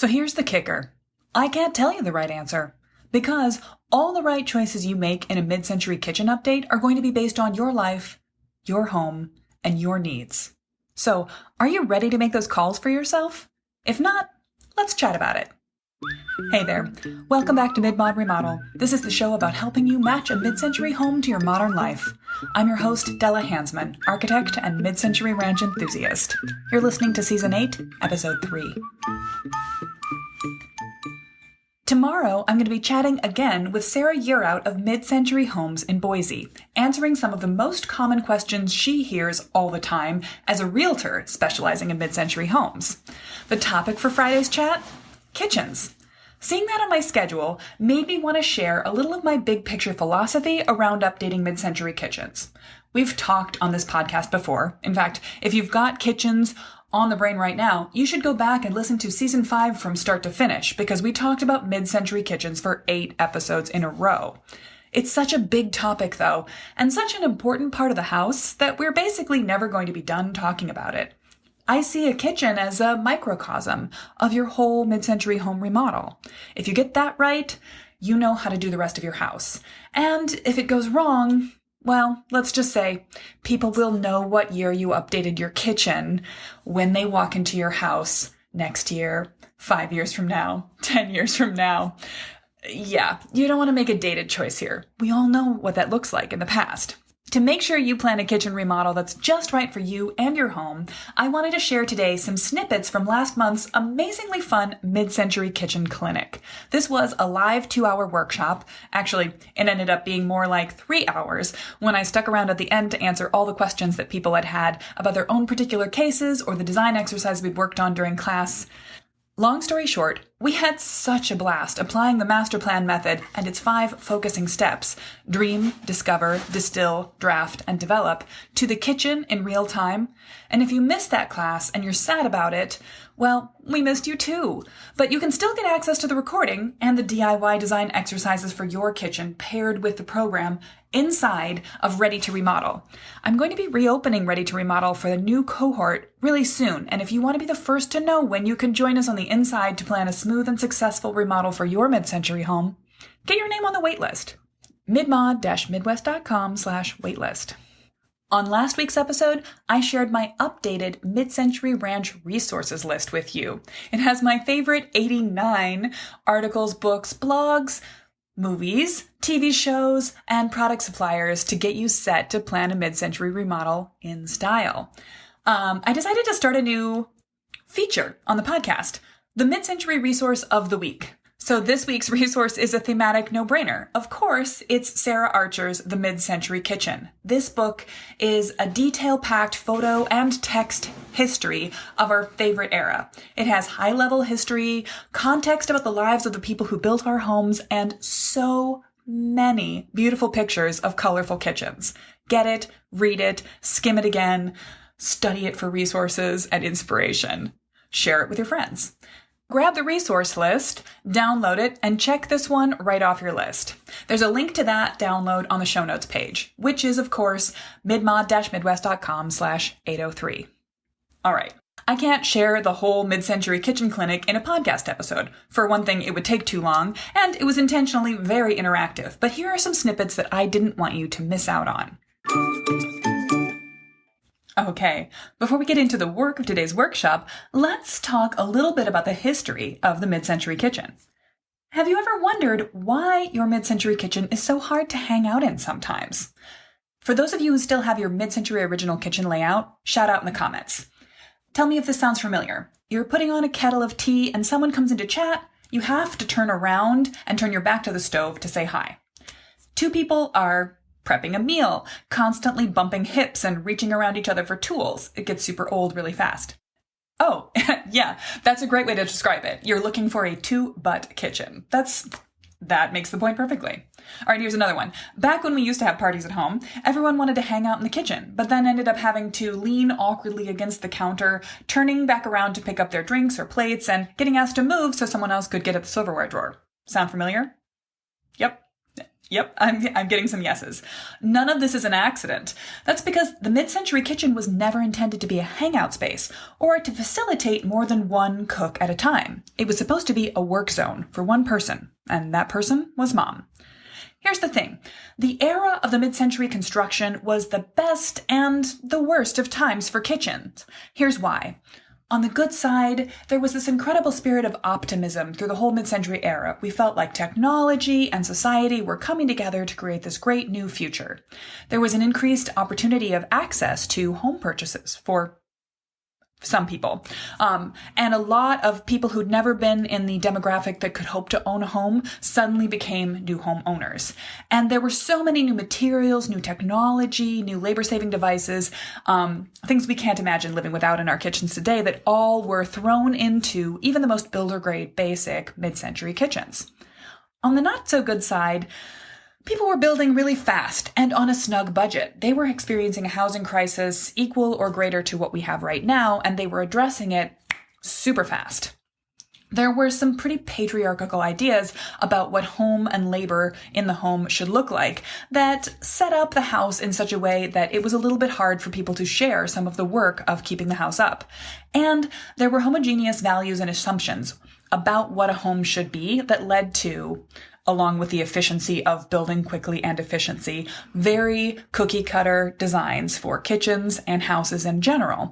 So here's the kicker. I can't tell you the right answer, because all the right choices you make in a mid-century kitchen update are going to be based on your life, your home, and your needs. So, are you ready to make those calls for yourself? If not, let's chat about it. Hey there, welcome back to Mid-Mod Remodel. This is the show about helping you match a mid-century home to your modern life. I'm your host, Della Hansman, architect and mid-century ranch enthusiast. You're listening to Season 8, Episode 3. Tomorrow, I'm going to be chatting again with Sarah Yearout of Mid-Century Homes in Boise, answering some of the most common questions she hears all the time as a realtor specializing in mid-century homes. The topic for Friday's chat? Kitchens. Seeing that on my schedule made me want to share a little of my big picture philosophy around updating mid-century kitchens. We've talked on this podcast before. In fact, if you've got kitchens on the brain right now, you should go back and listen to Season 5 from start to finish, because we talked about mid-century kitchens for 8 episodes in a row. It's such a big topic, though, and such an important part of the house that we're basically never going to be done talking about it. I see a kitchen as a microcosm of your whole mid-century home remodel. If you get that right, you know how to do the rest of your house. And if it goes wrong, well, let's just say people will know what year you updated your kitchen when they walk into your house next year, 5 years from now, 10 years from now. Yeah, you don't want to make a dated choice here. We all know what that looks like in the past. To make sure you plan a kitchen remodel that's just right for you and your home, I wanted to share today some snippets from last month's amazingly fun mid-century kitchen clinic. This was a live 2-hour workshop. Actually, it ended up being more like 3 hours when I stuck around at the end to answer all the questions that people had about their own particular cases or the design exercise we'd worked on during class. Long story short, we had such a blast applying the master plan method and its 5 focusing steps: dream, discover, distill, draft, and develop to the kitchen in real time. And if you missed that class and you're sad about it, well, we missed you too. But you can still get access to the recording and the DIY design exercises for your kitchen paired with the program inside of Ready to Remodel. I'm going to be reopening Ready to Remodel for the new cohort really soon, and if you want to be the first to know when you can join us on the inside to plan a smooth and successful remodel for your mid-century home, get your name on the waitlist. midmod-midwest.com/waitlist. On last week's episode, I shared my updated mid-century ranch resources list with you. It has my favorite 89 articles, books, blogs, movies, TV shows, and product suppliers to get you set to plan a mid-century remodel in style. I decided to start a new feature on the podcast, the Mid-Century Resource of the Week. So this week's resource is a thematic no-brainer. Of course, it's Sarah Archer's The Mid-Century Kitchen. This book is a detail-packed photo and text history of our favorite era. It has high-level history, context about the lives of the people who built our homes, and so many beautiful pictures of colorful kitchens. Get it, read it, skim it again, study it for resources and inspiration. Share it with your friends. Grab the resource list, download it, and check this one right off your list. There's a link to that download on the show notes page, which is, of course, midmod-midwest.com/803. All right. I can't share the whole mid-century kitchen clinic in a podcast episode. For one thing, it would take too long, and it was intentionally very interactive. But here are some snippets that I didn't want you to miss out on. Okay, before we get into the work of today's workshop, let's talk a little bit about the history of the mid-century kitchen. Have you ever wondered why your mid-century kitchen is so hard to hang out in sometimes? For those of you who still have your mid-century original kitchen layout, shout out in the comments. Tell me if this sounds familiar. You're putting on a kettle of tea and someone comes in to chat, you have to turn around and turn your back to the stove to say hi. 2 people are prepping a meal, constantly bumping hips and reaching around each other for tools. It gets super old really fast. Oh, yeah, that's a great way to describe it. You're looking for a 2-butt kitchen. That makes the point perfectly. All right, here's another one. Back when we used to have parties at home, everyone wanted to hang out in the kitchen, but then ended up having to lean awkwardly against the counter, turning back around to pick up their drinks or plates, and getting asked to move so someone else could get at the silverware drawer. Sound familiar? Yep. Yep, I'm getting some yeses. None of this is an accident. That's because the mid-century kitchen was never intended to be a hangout space or to facilitate more than one cook at a time. It was supposed to be a work zone for one person, and that person was Mom. Here's the thing. The era of the mid-century construction was the best and the worst of times for kitchens. Here's why. On the good side, there was this incredible spirit of optimism through the whole mid-century era. We felt like technology and society were coming together to create this great new future. There was an increased opportunity of access to home purchases for some people. And a lot of people who'd never been in the demographic that could hope to own a home suddenly became new home owners. And there were so many new materials, new technology, new labor-saving devices, things we can't imagine living without in our kitchens today that all were thrown into even the most builder-grade basic mid-century kitchens. On the not-so-good side, people were building really fast and on a snug budget. They were experiencing a housing crisis equal or greater to what we have right now, and they were addressing it super fast. There were some pretty patriarchal ideas about what home and labor in the home should look like that set up the house in such a way that it was a little bit hard for people to share some of the work of keeping the house up. And there were homogeneous values and assumptions about what a home should be that led to, along with the efficiency of building quickly and efficiency, very cookie-cutter designs for kitchens and houses in general.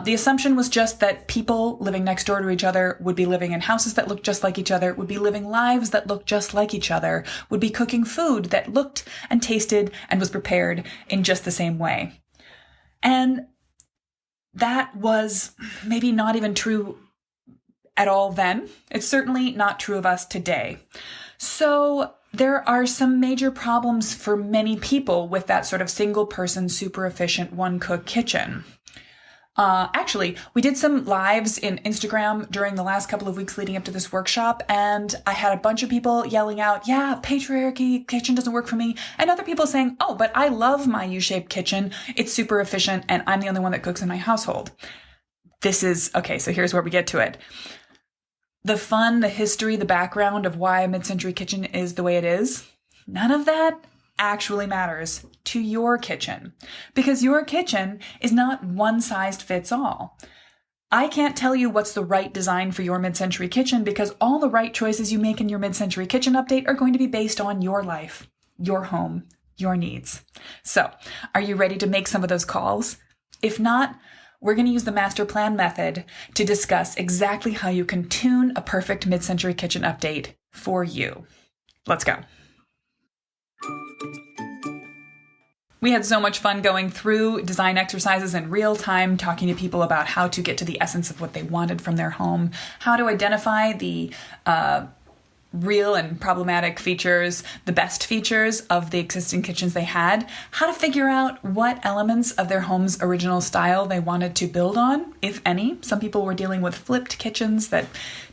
The assumption was just that people living next door to each other would be living in houses that looked just like each other, would be living lives that looked just like each other, would be cooking food that looked and tasted and was prepared in just the same way. And that was maybe not even true at all then. It's certainly not true of us today. So there are some major problems for many people with that sort of single person, super efficient, one cook kitchen. Actually, we did some lives in Instagram during the last couple of weeks leading up to this workshop, and I had a bunch of people yelling out, yeah, patriarchy, kitchen doesn't work for me, and other people saying, oh, but I love my U-shaped kitchen, it's super efficient, and I'm the only one that cooks in my household. Okay, so here's where we get to it. The fun, the history, the background of why a mid-century kitchen is the way it is, none of that actually matters to your kitchen, because your kitchen is not one-size-fits-all. I can't tell you what's the right design for your mid-century kitchen because all the right choices you make in your mid-century kitchen update are going to be based on your life, your home, your needs. So, are you ready to make some of those calls? If not, we're going to use the master plan method to discuss exactly how you can tune a perfect mid-century kitchen update for you. Let's go. We had so much fun going through design exercises in real time, talking to people about how to get to the essence of what they wanted from their home, how to identify the real and problematic features, the best features of the existing kitchens they had, how to figure out what elements of their home's original style they wanted to build on, if any. Some people were dealing with flipped kitchens that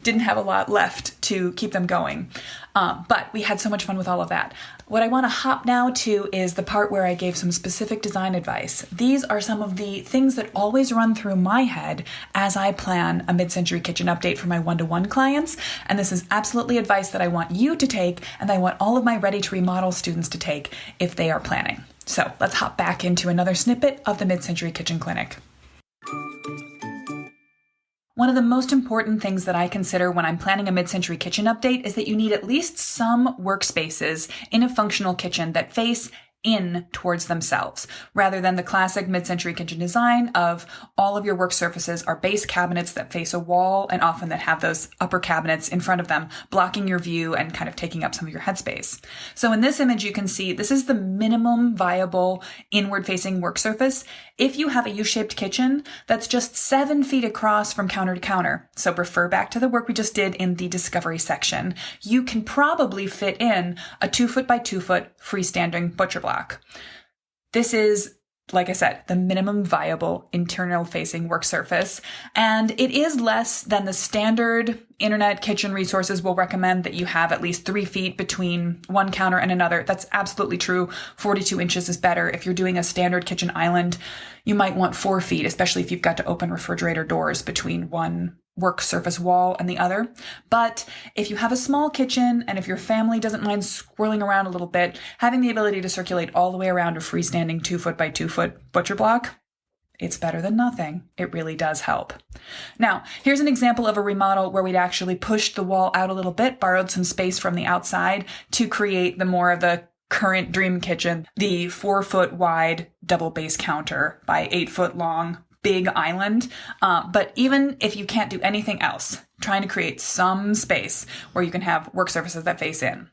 didn't have a lot left to keep them going. But we had so much fun with all of that. What I want to hop now to is the part where I gave some specific design advice. These are some of the things that always run through my head as I plan a mid-century kitchen update for my one-to-one clients. And this is absolutely advice that I want you to take, and I want all of my Ready to Remodel students to take if they are planning. So let's hop back into another snippet of the Mid-Century Kitchen Clinic. One of the most important things that I consider when I'm planning a mid-century kitchen update is that you need at least some workspaces in a functional kitchen that face in towards themselves, rather than the classic mid-century kitchen design of all of your work surfaces are base cabinets that face a wall and often that have those upper cabinets in front of them, blocking your view and kind of taking up some of your headspace. So in this image, you can see this is the minimum viable inward-facing work surface if you have a U-shaped kitchen that's just 7 feet across from counter to counter. So refer back to the work we just did in the discovery section. You can probably fit in a 2 foot by 2 foot freestanding butcher block. This is, like I said, the minimum viable internal facing work surface, and it is less than the standard internet kitchen resources will recommend that you have at least 3 feet between one counter and another. That's absolutely true. 42 inches is better. If you're doing a standard kitchen island, you might want 4 feet, especially if you've got to open refrigerator doors between one work surface wall and the other. But if you have a small kitchen and if your family doesn't mind swirling around a little bit, having the ability to circulate all the way around a freestanding 2-foot by 2-foot butcher block, it's better than nothing. It really does help. Now, here's an example of a remodel where we'd actually pushed the wall out a little bit, borrowed some space from the outside to create the more of the current dream kitchen, the 4-foot wide double base counter by 8-foot long big island. But even if you can't do anything else, trying to create some space where you can have work surfaces that face in.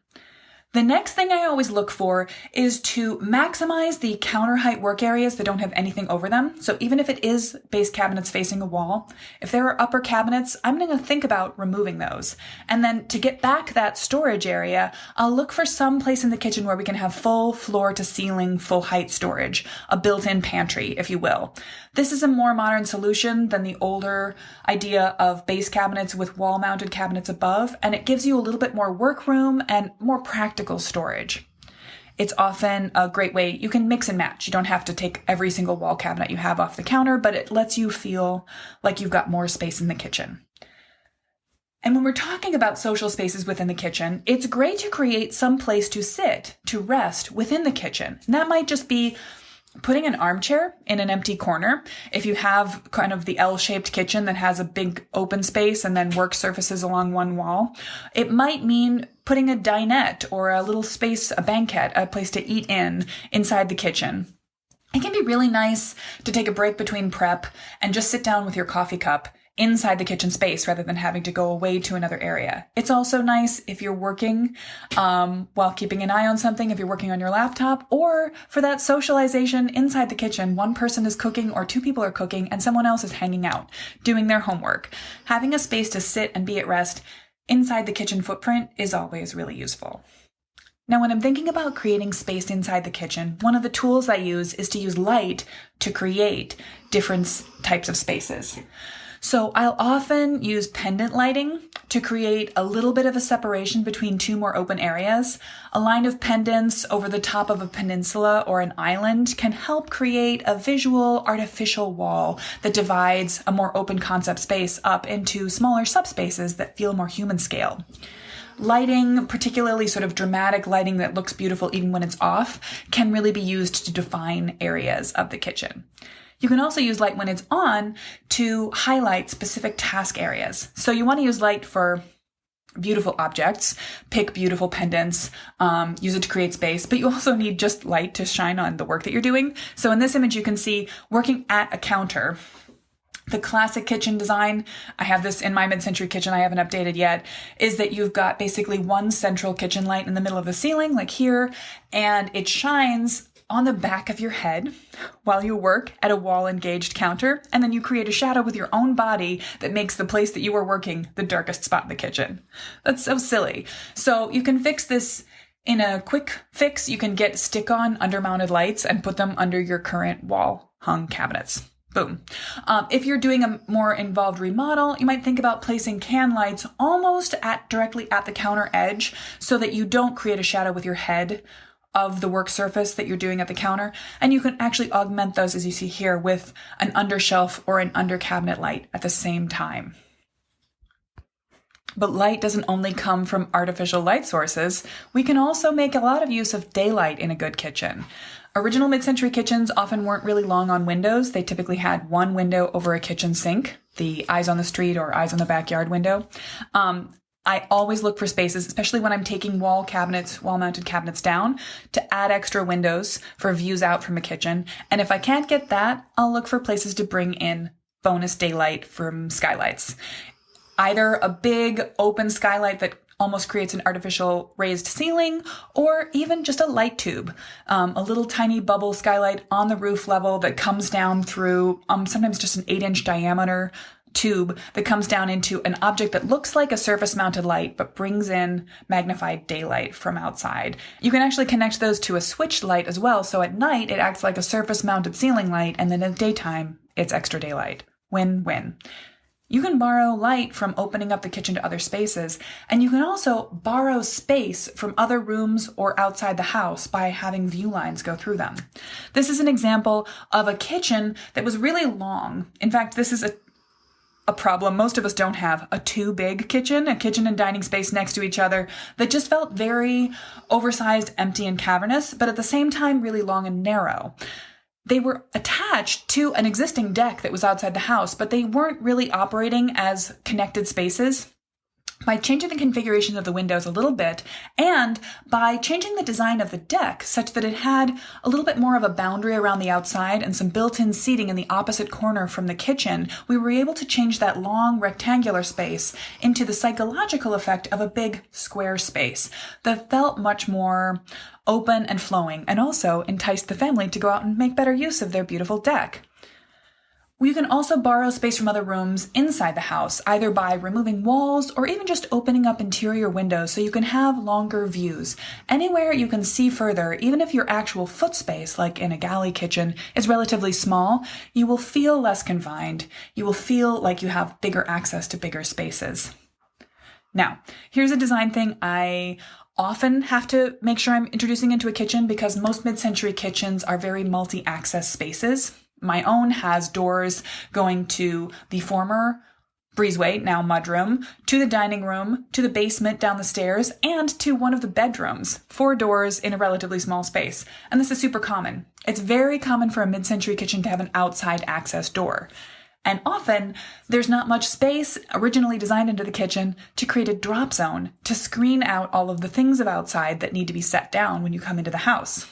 The next thing I always look for is to maximize the counter height work areas that don't have anything over them. So even if it is base cabinets facing a wall, if there are upper cabinets, I'm going to think about removing those. And then to get back that storage area, I'll look for some place in the kitchen where we can have full floor to ceiling, full height storage, a built-in pantry, if you will. This is a more modern solution than the older idea of base cabinets with wall-mounted cabinets above, and it gives you a little bit more workroom and more practical storage. It's often a great way you can mix and match. You don't have to take every single wall cabinet you have off the counter, but it lets you feel like you've got more space in the kitchen. And when we're talking about social spaces within the kitchen, it's great to create some place to sit, to rest within the kitchen. And that might just be putting an armchair in an empty corner. If you have kind of the L-shaped kitchen that has a big open space and then work surfaces along one wall, it might mean putting a dinette or a little space, a banquette, a place to eat inside the kitchen. It can be really nice to take a break between prep and just sit down with your coffee cup inside the kitchen space rather than having to go away to another area. It's also nice if you're working while keeping an eye on something, if you're working on your laptop, or for that socialization inside the kitchen. One person is cooking or 2 people are cooking and someone else is hanging out, doing their homework. Having a space to sit and be at rest inside the kitchen footprint is always really useful. Now, when I'm thinking about creating space inside the kitchen, one of the tools I use is to use light to create different types of spaces. So I'll often use pendant lighting to create a little bit of a separation between 2 more open areas. A line of pendants over the top of a peninsula or an island can help create a visual artificial wall that divides a more open concept space up into smaller subspaces that feel more human scale. Lighting, particularly sort of dramatic lighting that looks beautiful even when it's off, can really be used to define areas of the kitchen. You can also use light when it's on to highlight specific task areas. So you want to use light for beautiful objects, pick beautiful pendants, use it to create space, but you also need just light to shine on the work that you're doing. So in this image, you can see working at a counter. The classic kitchen design, I have this in my mid-century kitchen, I haven't updated yet, is that you've got basically one central kitchen light in the middle of the ceiling, like here, and it shines on the back of your head while you work at a wall-engaged counter, and then you create a shadow with your own body that makes the place that you are working the darkest spot in the kitchen. That's so silly. So you can fix this in a quick fix. You can get stick-on undermounted lights and put them under your current wall-hung cabinets. Boom. If you're doing a more involved remodel, you might think about placing can lights almost directly at the counter edge so that you don't create a shadow with your head of the work surface that you're doing at the counter. And you can actually augment those, as you see here, with an undershelf or an under cabinet light at the same time. But light doesn't only come from artificial light sources. We can also make a lot of use of daylight in a good kitchen. Original mid-century kitchens often weren't really long on windows. They typically had one window over a kitchen sink, the eyes on the street or eyes on the backyard window. I always look for spaces, especially when I'm taking wall-mounted cabinets down, to add extra windows for views out from a kitchen. And if I can't get that, I'll look for places to bring in bonus daylight from skylights. Either a big open skylight that almost creates an artificial raised ceiling, or even just a light tube, a little tiny bubble skylight on the roof level that comes down through sometimes just an 8-inch diameter tube that comes down into an object that looks like a surface mounted light but brings in magnified daylight from outside. You can actually connect those to a switched light as well, so at night it acts like a surface mounted ceiling light, and then in the daytime it's extra daylight. Win-win. You can borrow light from opening up the kitchen to other spaces, and you can also borrow space from other rooms or outside the house by having view lines go through them. This is an example of a kitchen that was really long. In fact, this is a problem. Most of us don't have a too big kitchen, a kitchen and dining space next to each other that just felt very oversized, empty, and cavernous, but at the same time really long and narrow. They were attached to an existing deck that was outside the house, but they weren't really operating as connected spaces. By changing the configuration of the windows a little bit, and by changing the design of the deck such that it had a little bit more of a boundary around the outside and some built-in seating in the opposite corner from the kitchen, we were able to change that long rectangular space into the psychological effect of a big square space that felt much more open and flowing, and also enticed the family to go out and make better use of their beautiful deck. You can also borrow space from other rooms inside the house, either by removing walls or even just opening up interior windows so you can have longer views. Anywhere you can see further, even if your actual foot space, like in a galley kitchen, is relatively small, you will feel less confined. You will feel like you have bigger access to bigger spaces. Now, here's a design thing I often have to make sure I'm introducing into a kitchen because most mid-century kitchens are very multi-access spaces. My own has doors going to the former breezeway, now mudroom, to the dining room, to the basement down the stairs, and to one of the bedrooms. 4 doors in a relatively small space. And this is super common. It's very common for a mid-century kitchen to have an outside access door. And often, there's not much space originally designed into the kitchen to create a drop zone to screen out all of the things of outside that need to be set down when you come into the house.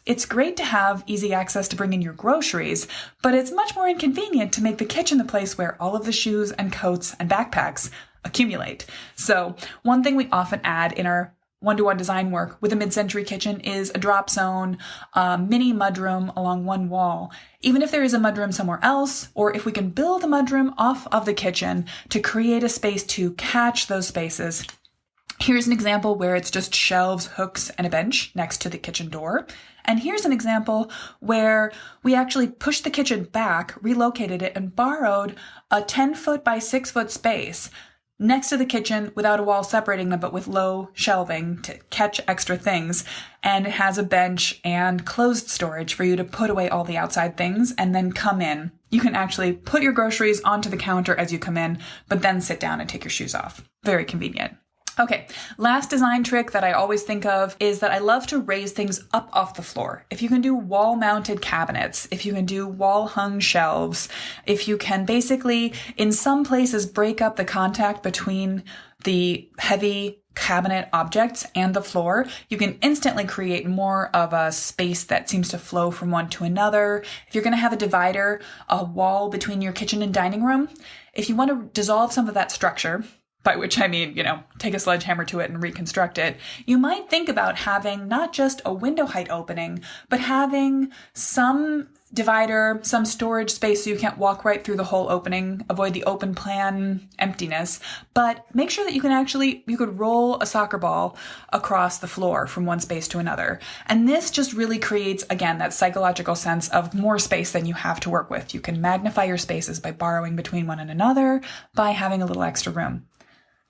It's great to have easy access to bring in your groceries, but it's much more inconvenient to make the kitchen the place where all of the shoes and coats and backpacks accumulate. So one thing we often add in our one-to-one design work with a mid-century kitchen is a drop zone, a mini mudroom along one wall. Even if there is a mudroom somewhere else, or if we can build a mudroom off of the kitchen to create a space to catch those spaces. Here's an example where it's just shelves, hooks, and a bench next to the kitchen door. And here's an example where we actually pushed the kitchen back, relocated it, and borrowed a 10-foot by 6-foot space next to the kitchen without a wall separating them, but with low shelving to catch extra things. And it has a bench and closed storage for you to put away all the outside things and then come in. You can actually put your groceries onto the counter as you come in, but then sit down and take your shoes off. Very convenient. Okay, last design trick that I always think of is that I love to raise things up off the floor. If you can do wall-mounted cabinets, if you can do wall-hung shelves, if you can basically, in some places, break up the contact between the heavy cabinet objects and the floor, you can instantly create more of a space that seems to flow from one to another. If you're going to have a divider, a wall between your kitchen and dining room, if you want to dissolve some of that structure, by which I mean, take a sledgehammer to it and reconstruct it, you might think about having not just a window height opening, but having some divider, some storage space so you can't walk right through the whole opening, avoid the open plan emptiness, but make sure that you could roll a soccer ball across the floor from one space to another. And this just really creates, again, that psychological sense of more space than you have to work with. You can magnify your spaces by borrowing between one and another, by having a little extra room.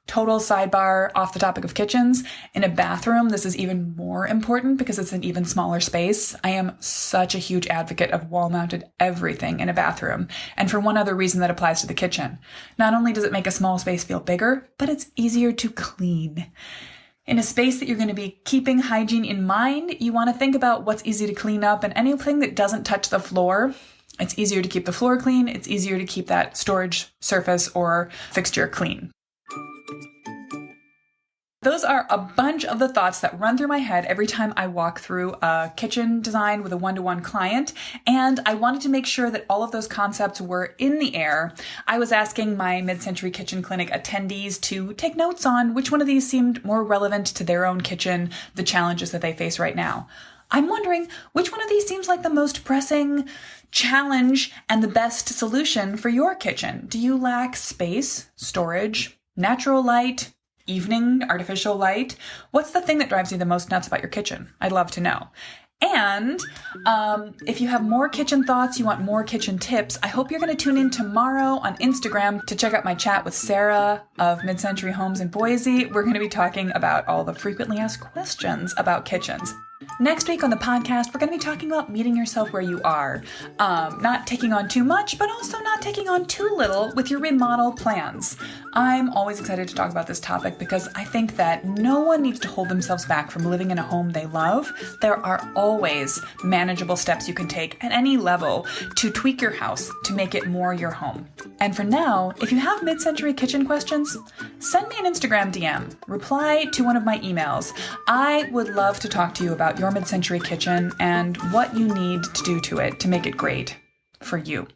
Total sidebar off the topic of kitchens. In a bathroom, this is even more important because it's an even smaller space. I am such a huge advocate of wall-mounted everything in a bathroom. And for one other reason that applies to the kitchen. Not only does it make a small space feel bigger, but it's easier to clean. In a space that you're going to be keeping hygiene in mind, you want to think about what's easy to clean up, and anything that doesn't touch the floor. It's easier to keep the floor clean. It's easier to keep that storage surface or fixture clean. Those are a bunch of the thoughts that run through my head every time I walk through a kitchen design with a one-to-one client, and I wanted to make sure that all of those concepts were in the air. I was asking my mid-century kitchen clinic attendees to take notes on which one of these seemed more relevant to their own kitchen, the challenges that they face right now. I'm wondering which one of these seems like the most pressing challenge and the best solution for your kitchen. Do you lack space, storage, natural light, evening, artificial light? What's the thing that drives you the most nuts about your kitchen? I'd love to know. And if you have more kitchen thoughts, you want more kitchen tips, I hope you're going to tune in tomorrow on Instagram to check out my chat with Sarah of Mid-Century Homes in Boise. We're going to be talking about all the frequently asked questions about kitchens. Next week on the podcast, we're going to be talking about meeting yourself where you are. Not taking on too much, but also not taking on too little with your remodel plans. I'm always excited to talk about this topic because I think that no one needs to hold themselves back from living in a home they love. There are always manageable steps you can take at any level to tweak your house to make it more your home. And for now, if you have mid-century kitchen questions, send me an Instagram DM. Reply to one of my emails. I would love to talk to you about your mid-century kitchen and what you need to do to it to make it great for you.